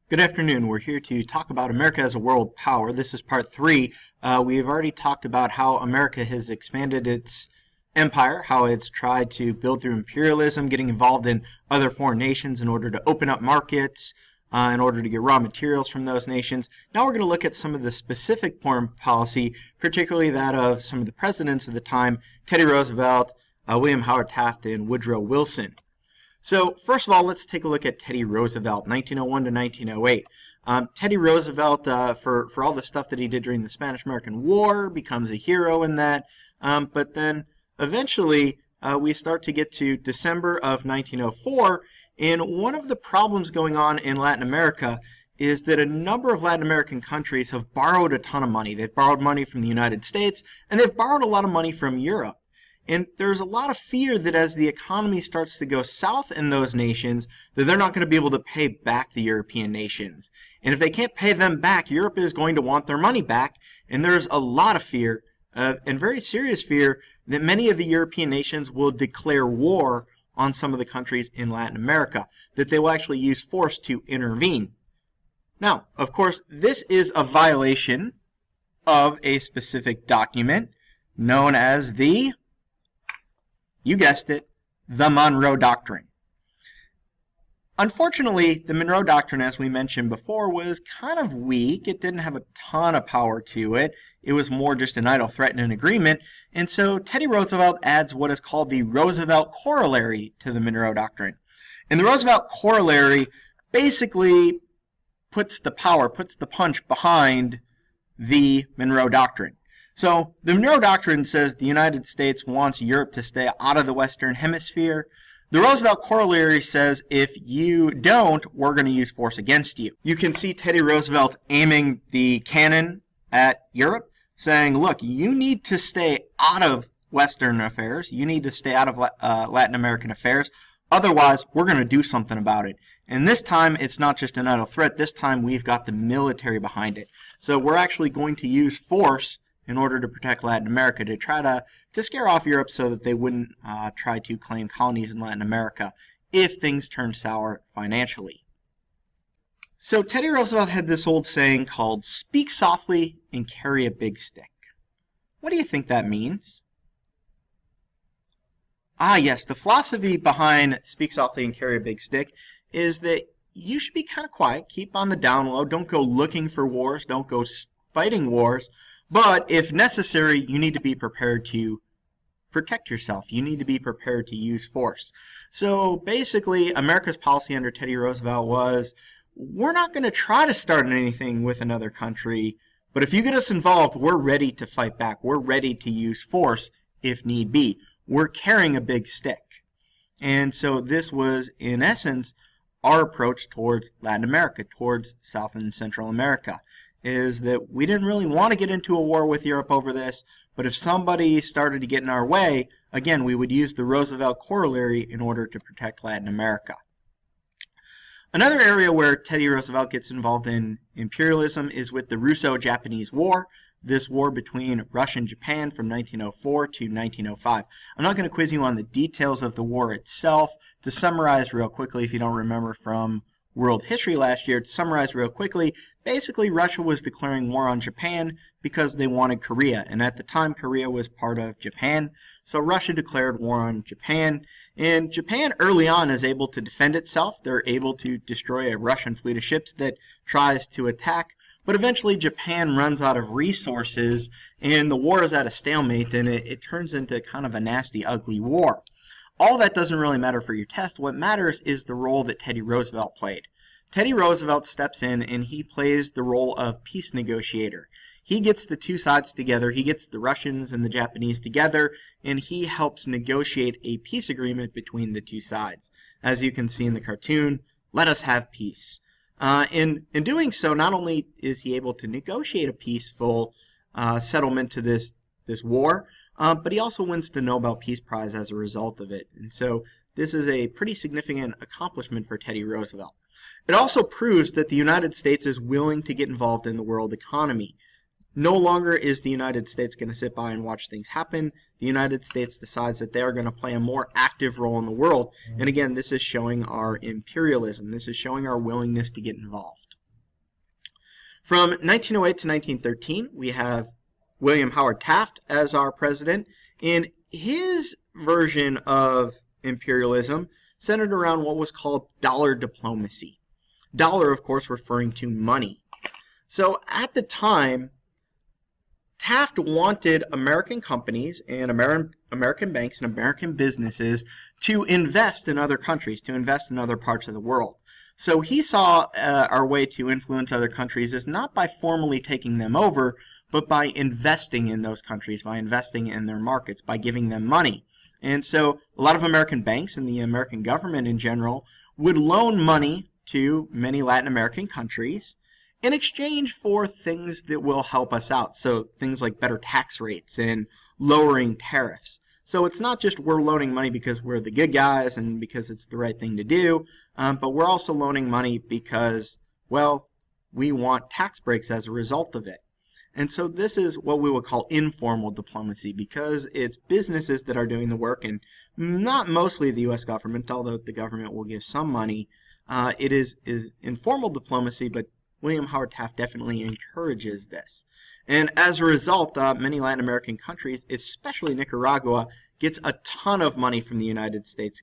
Good afternoon. We're here to talk about America as a world power. This is part 3. We've already talked about how America has expanded its empire, how it's tried to build through imperialism, getting involved in other foreign nations in order to open up markets, in order to get raw materials from those nations. Now we're going to look at some of the specific foreign policy, particularly that of some of the presidents of the time, Teddy Roosevelt, William Howard Taft, and Woodrow Wilson. So first of all, let's take a look at Teddy Roosevelt, 1901 to 1908. Teddy Roosevelt, for all the stuff that he did during the Spanish-American War, becomes a hero in that. But then eventually we start to get to December of 1904, and one of the problems going on in Latin America is that a number of Latin American countries have borrowed a ton of money. They've borrowed money from the United States, and they've borrowed a lot of money from Europe. And there's a lot of fear that as the economy starts to go south in those nations, that they're not going to be able to pay back the European nations. And if they can't pay them back, Europe is going to want their money back. And there's a lot of fear, and very serious fear, that many of the European nations will declare war on some of the countries in Latin America, that they will actually use force to intervene. Now, of course, this is a violation of a specific document known as the, you guessed it, the Monroe Doctrine. Unfortunately, the Monroe Doctrine, as we mentioned before, was kind of weak. It didn't have a ton of power to it. It was more just an idle threat and an agreement. And so Teddy Roosevelt adds what is called the Roosevelt Corollary to the Monroe Doctrine. And the Roosevelt Corollary basically puts the punch behind the Monroe Doctrine. So the Monroe Doctrine says the United States wants Europe to stay out of the Western Hemisphere. The Roosevelt Corollary says if you don't, we're going to use force against you. You can see Teddy Roosevelt aiming the cannon at Europe, saying, look, you need to stay out of Western affairs. You need to stay out of Latin American affairs. Otherwise, we're going to do something about it. And this time, it's not just an idle threat. This time, we've got the military behind it. So we're actually going to use force in order to protect Latin America, to try to scare off Europe so that they wouldn't try to claim colonies in Latin America if things turned sour financially. So Teddy Roosevelt had this old saying called, speak softly and carry a big stick. What do you think that means? Ah, yes, the philosophy behind speak softly and carry a big stick is that you should be kind of quiet, keep on the down low, don't go looking for wars, don't go fighting wars, but if necessary, you need to be prepared to protect yourself. You need to be prepared to use force. So basically, America's policy under Teddy Roosevelt was, we're not going to try to start anything with another country, but if you get us involved, we're ready to fight back. We're ready to use force if need be. We're carrying a big stick. And so this was, in essence, our approach towards Latin America, towards South and Central America, is that we didn't really want to get into a war with Europe over this, but if somebody started to get in our way, again, we would use the Roosevelt Corollary in order to protect Latin America. Another area where Teddy Roosevelt gets involved in imperialism is with the Russo-Japanese War, this war between Russia and Japan from 1904 to 1905. I'm not going to quiz you on the details of the war itself. To summarize real quickly, if you don't remember from world history last year, to summarize real quickly, basically Russia was declaring war on Japan because they wanted Korea, and at the time Korea was part of Japan, so Russia declared war on Japan, and Japan early on is able to defend itself. They're able to destroy a Russian fleet of ships that tries to attack, but eventually Japan runs out of resources and the war is at a stalemate, and it turns into kind of a nasty, ugly war. All that doesn't really matter for your test. What matters is the role that Teddy Roosevelt played. Teddy Roosevelt steps in and he plays the role of peace negotiator. He gets the two sides together, he gets the Russians and the Japanese together, and he helps negotiate a peace agreement between the two sides. As you can see in the cartoon, let us have peace. In doing so, not only is he able to negotiate a peaceful settlement to this war, but he also wins the Nobel Peace Prize as a result of it. And so this is a pretty significant accomplishment for Teddy Roosevelt. It also proves that the United States is willing to get involved in the world economy. No longer is the United States going to sit by and watch things happen. The United States decides that they are going to play a more active role in the world. And again, this is showing our imperialism. This is showing our willingness to get involved. From 1908 to 1913, we have William Howard Taft as our president. And his version of imperialism centered around what was called dollar diplomacy. Dollar, of course, referring to money. So at the time, Taft wanted American companies and American banks and American businesses to invest in other countries, to invest in other parts of the world. So he saw our way to influence other countries as not by formally taking them over, but by investing in those countries, by investing in their markets, by giving them money. And so a lot of American banks and the American government in general would loan money to many Latin American countries in exchange for things that will help us out. So things like better tax rates and lowering tariffs. So it's not just we're loaning money because we're the good guys and because it's the right thing to do, but we're also loaning money because, well, we want tax breaks as a result of it. And so this is what we would call informal diplomacy, because it's businesses that are doing the work and not mostly the U.S. government, although the government will give some money. It is informal diplomacy, but William Howard Taft definitely encourages this. And as a result, many Latin American countries, especially Nicaragua, gets a ton of money from the United States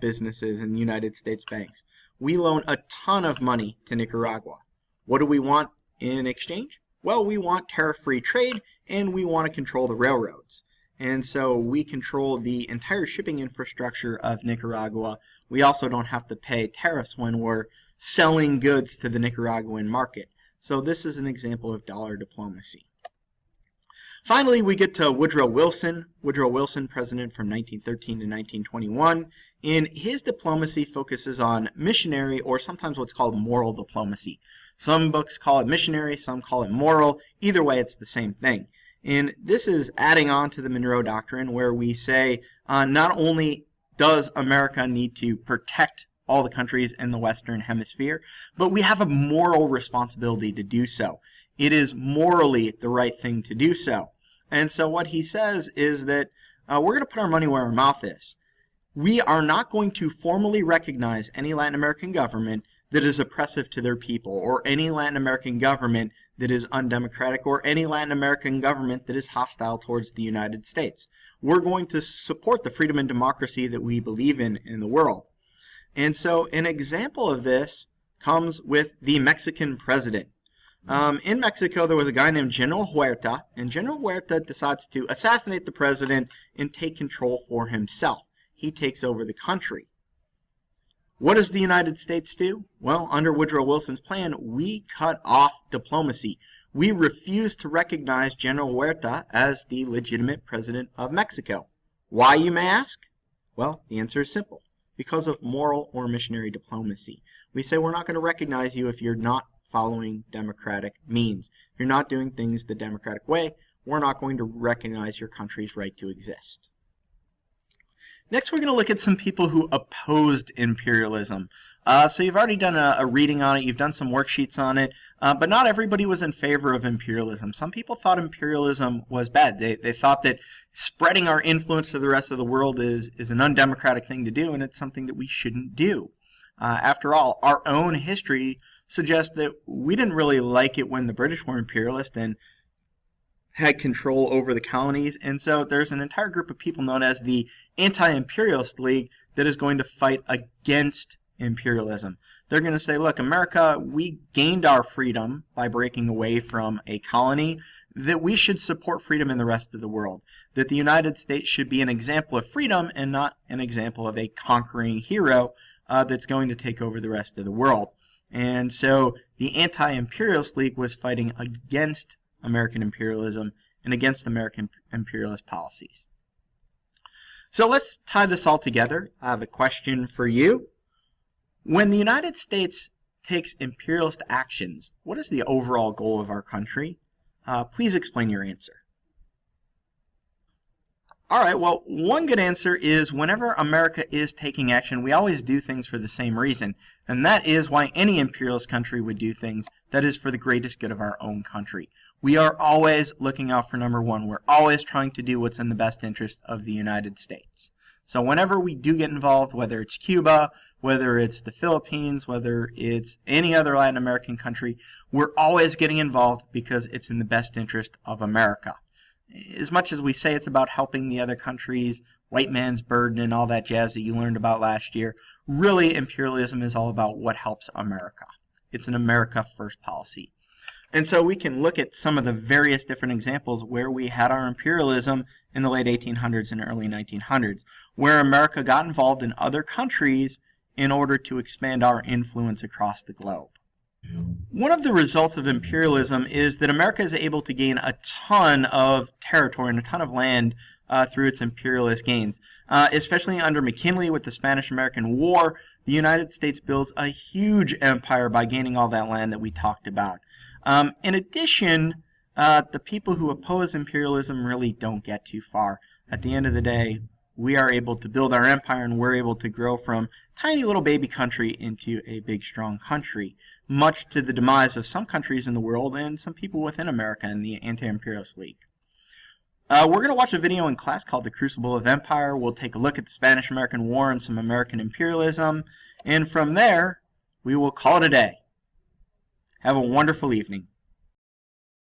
businesses and United States banks. We loan a ton of money to Nicaragua. What do we want in exchange? Well, we want tariff-free trade, and we want to control the railroads. And so we control the entire shipping infrastructure of Nicaragua. We also don't have to pay tariffs when we're selling goods to the Nicaraguan market. So this is an example of dollar diplomacy. Finally, we get to Woodrow Wilson. Woodrow Wilson, president from 1913 to 1921. And his diplomacy focuses on missionary, or sometimes what's called moral diplomacy. Some books call it missionary, some call it moral. Either way, it's the same thing. And this is adding on to the Monroe Doctrine, where we say not only does America need to protect all the countries in the Western Hemisphere, but we have a moral responsibility to do so. It is morally the right thing to do so. And so what he says is that we're going to put our money where our mouth is. We are not going to formally recognize any Latin American government that is oppressive to their people, or any Latin American government that is undemocratic, or any Latin American government that is hostile towards the United States. We're going to support the freedom and democracy that we believe in the world. And so an example of this comes with the Mexican president. In Mexico, there was a guy named General Huerta, and General Huerta decides to assassinate the president and take control for himself. He takes over the country. What does the United States do? Well, under Woodrow Wilson's plan, we cut off diplomacy. We refuse to recognize General Huerta as the legitimate president of Mexico. Why, you may ask? Well, the answer is simple. Because of moral or missionary diplomacy. We say we're not going to recognize you if you're not following democratic means. If you're not doing things the democratic way, we're not going to recognize your country's right to exist. Next, we're going to look at some people who opposed imperialism. So you've already done a reading on it, you've done some worksheets on it, but not everybody was in favor of imperialism. Some people thought imperialism was bad. They thought that spreading our influence to the rest of the world is an undemocratic thing to do, and it's something that we shouldn't do. After all, our own history suggests that we didn't really like it when the British were imperialist and had control over the colonies, and so there's an entire group of people known as the Anti-Imperialist League that is going to fight against imperialism. They're going to say, look, America, we gained our freedom by breaking away from a colony, that we should support freedom in the rest of the world, that the United States should be an example of freedom and not an example of a conquering hero that's going to take over the rest of the world. And so the Anti-Imperialist League was fighting against American imperialism and against American imperialist policies. So let's tie this all together. I have a question for you. When the United States takes imperialist actions, what is the overall goal of our country? Please explain your answer. All right, well, one good answer is whenever America is taking action, we always do things for the same reason, and that is why any imperialist country would do things, that is for the greatest good of our own country. we are always looking out for number one. We're always trying to do what's in the best interest of the United States. So whenever we do get involved, whether it's Cuba, whether it's the Philippines, whether it's any other Latin American country, we're always getting involved because it's in the best interest of America. As much as we say it's about helping the other countries, white man's burden and all that jazz that you learned about last year, really imperialism is all about what helps America. It's an America first policy. And so we can look at some of the various different examples where we had our imperialism in the late 1800s and early 1900s, where America got involved in other countries in order to expand our influence across the globe. One of the results of imperialism is that America is able to gain a ton of territory and a ton of land through its imperialist gains. Especially under McKinley with the Spanish-American War, the United States builds a huge empire by gaining all that land that we talked about. In addition, the people who oppose imperialism really don't get too far. At the end of the day, we are able to build our empire and we're able to grow from tiny little baby country into a big strong country, much to the demise of some countries in the world and some people within America in the Anti-Imperialist League. We're going to watch a video in class called The Crucible of Empire. We'll take a look at the Spanish-American War and some American imperialism, and from there, we will call it a day. Have a wonderful evening.